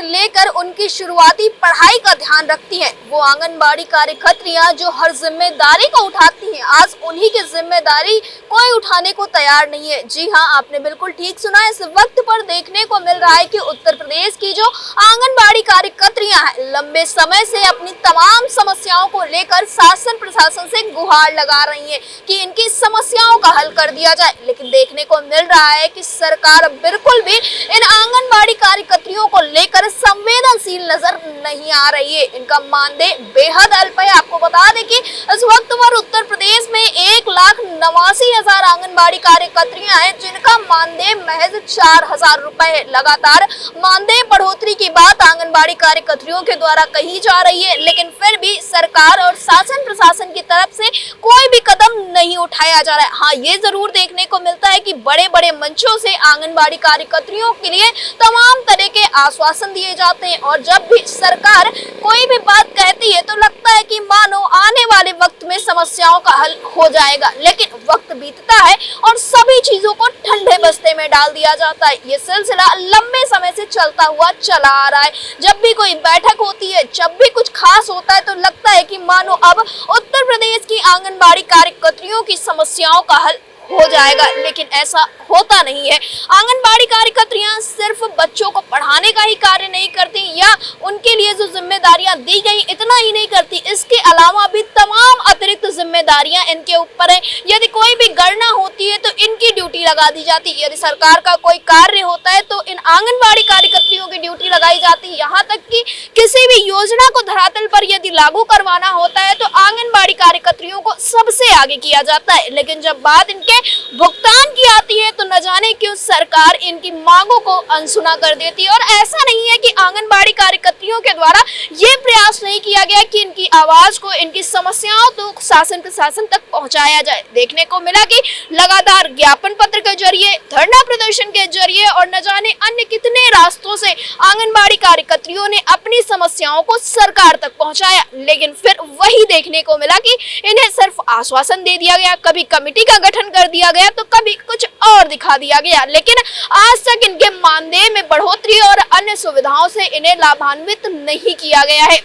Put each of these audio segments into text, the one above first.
से लेकर उनकी शुरुआती पढ़ाई का ध्यान रखती हैं। वो आंगनबाड़ी कार्यकर्त्रियां जो हर जिम्मेदारी को उठाती हैं, आज उन्हीं की जिम्मेदारी कोई उठाने को तैयार नहीं है। जी हाँ, आपने बिल्कुल ठीक सुना। इस वक्त पर देखने को मिल रहा है कि उत्तर प्रदेश की जो आंगनबाड़ी कार्यकर्त्रियां हैं, लंबे समय से अपनी तमाम समस्याओं को लेकर शासन प्रशासन से गुहार लगा रही है कि इनकी समस्याओं का हल कर दिया जाए। लेकिन देखने को मिल रहा है कि सरकार बिल्कुल भी इन आंगनबाड़ी कार्यकर्त्रियों को लेकर संवेदनशील नजर नहीं आ रही है। इनका मानदेय बेहद अल्प है। आपको बता दें कि इस वक्त पर उत्तर प्रदेश में 1,89,000 आंगनबाड़ी कार्यकर्त्रियां हैं, जिनका मानदेय महज 4,000 रुपए है। लगातार मानदेय बढ़ोतरी की बात आंगनबाड़ी कार्यकर्त्रियों के द्वारा कही जा रही है, लेकिन फिर भी सरकार और शासन प्रशासन की तरफ से कोई भी कदम नहीं उठाया जा रहा है। हाँ, ये जरूर देखने को मिलता है कि बड़े बड़े मंचों से आंगनबाड़ी कार्यकर्त्रियों के लिए तमाम तरह के आश्वासन दिए जाते हैं, और जब भी सरकार कोई भी बात कहती है तो लगता है कि मानो आने वाले वक्त में समस्याओं का हल हो जाएगा। लेकिन वक्त बीतता है और सभी चीजों को ठंडे बस्ते में डाल दिया जाता है। ये सिलसिला लंबे समय से चलता हुआ चला आ रहा है। जब भी कोई बैठक होती है, जब भी कुछ खास होता है, तो लगता है कि मानो अब उत्तर प्रदेश की आंगनबाड़ी कार्यकर्त्रियों की समस्याओं का हल हो जाएगा, लेकिन ऐसा होता नहीं है। आंगनबाड़ी कार्यकर्त्रियां सिर्फ बच्चों को पढ़ाने का ही कार्य नहीं करती या उनके लिए जो जिम्मेदारियां दी गई इतना ही नहीं करती, इसके अलावा भी तमाम अतिरिक्त जिम्मेदारियां इनके ऊपर है। यदि कोई भी गणना होती है तो इनकी ड्यूटी लगा दी जाती है। यदि सरकार का कोई कार्य होता है तो इन आंगनबाड़ी कार्यकर्त्रियों की ड्यूटी लगाई जाती है। यहाँ तक कि किसी भी योजना को धरातल पर यदि लागू करवाना होता है तो आंगनबाड़ी कार्यकर्त्रियों को सबसे आगे किया जाता है। लेकिन जब बात इनके भुगतान की आती है तो न जाने क्यों सरकार इनकी मांगों को अनसुना कर देती है। और ऐसा नहीं है कि आंगनबाड़ी कार्यकर्त्रियों के द्वारा ये प्रयास नहीं किया गया कि इनकी आवाज को, इनकी समस्याओं को शासन प्रशासन तक पहुंचाया जाए। देखने को मिला कि लगातार ज्ञापन पत्र के जरिए, धरना प्रदर्शन के जरिए और न जाने अन्य कितने रास्तों से आंगनबाड़ी कार्यकर्त्रियों ने अपनी समस्याओं को सरकार तक पहुंचाया, लेकिन फिर वही देखने को मिला कि इन्हें सिर्फ आश्वासन दे दिया गया, कभी कमेटी का गठन कर दिया गया तो कभी कुछ और दिखा दिया गया। लेकिन आज तक इनके मानदेय में बढ़ोतरी और अन्य सुविधाओं से इन्हें लाभान्वित नहीं किया गया है।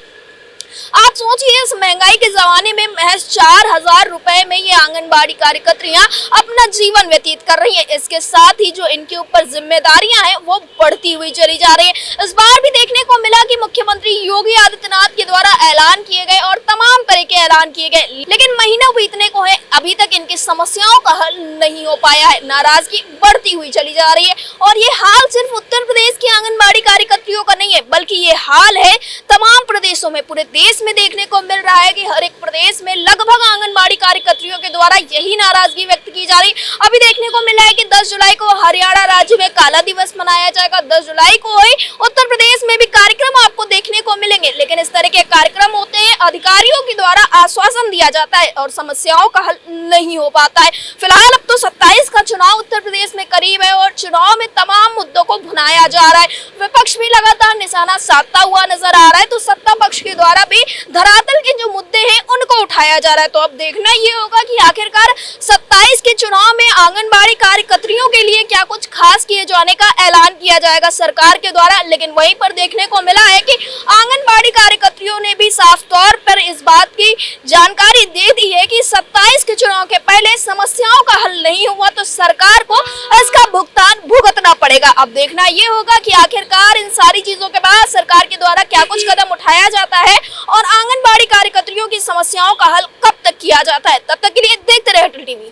आप सोचिए, इस महंगाई के जमाने में महज 4,000 रुपए में ये आंगनबाड़ी कार्यकर्त्रियां अपना जीवन व्यतीत कर रही हैं। इसके साथ ही जो इनके ऊपर जिम्मेदारियां हैं वो बढ़ती हुई चली जा रही है। इस बार भी देखने को मिला कि मुख्यमंत्री योगी आदित्यनाथ के द्वारा ऐलान किए गए और तमाम तरह के ऐलान किए गए, लेकिन महीनों बीतने को है, अभी तक इनकी समस्याओं का हल नहीं हो पाया है। नाराजगी बढ़ती हुई चली जा रही है और ये हाल सिर्फ उत्तर प्रदेश की आंगनबाड़ी कार्यकर्त्रियों का नहीं है, बल्कि ये हाल है तमाम प्रदेशों में, पूरे देश में देखने को मिल रहा है कि हर एक प्रदेश में लगभग आंगनबाड़ी कार्यकर्त्रियों के द्वारा यही नाराजगी व्यक्त की जा रही। अभी देखने को मिल रहा है कि 10 जुलाई को हरियाणा राज्य में काला दिवस मनाया जाएगा। 10 जुलाई को ही उत्तर प्रदेश में भी कार्यक्रम आपको देखने को मिलेंगे, लेकिन इस तरह के कार्यक्रम होते हैं, अधिकारियों के द्वारा आश्वासन दिया जाता है और समस्याओं का हल नहीं हो पाता है। फिलहाल अब तो 27 का चुनाव उत्तर प्रदेश में करीब है और चुनाव में तमाम मुद्दों को भुनाया जा रहा है। विपक्ष भी लगातार निशाना साधता हुआ नजर आ रहा है, तो सत्ता पक्ष के द्वारा भी धरातल के जो मुद्दे हैं उनको उठाया जा रहा है। तो अब देखना ये होगा कि आखिरकार 27 के चुनाव में आंगनबाड़ी कार्यकर्त्रियों के लिए क्या कुछ खास किए जाने का ऐलान किया जाएगा सरकार के द्वारा। लेकिन वहीं पर देखने को मिला है कि आंगनबाड़ी कार्यकर्त्रियों ने भी साफ तौर पर इस बात की जानकारी दे दी है कि 27 के चुनाव के पहले समस्याओं का हल नहीं हुआ तो सरकार को इसका भुगतान भुगतना पड़ेगा। अब देखना ये होगा कि आखिरकार इन सारी चीजों के बाद सरकार के द्वारा क्या कुछ कदम उठाया जाता है और आंगनबाड़ी कार्यकर्त्रियों की समस्याओं का हल कब तक किया जाता है। तब तक के लिए देखते रहे अटल टीवी।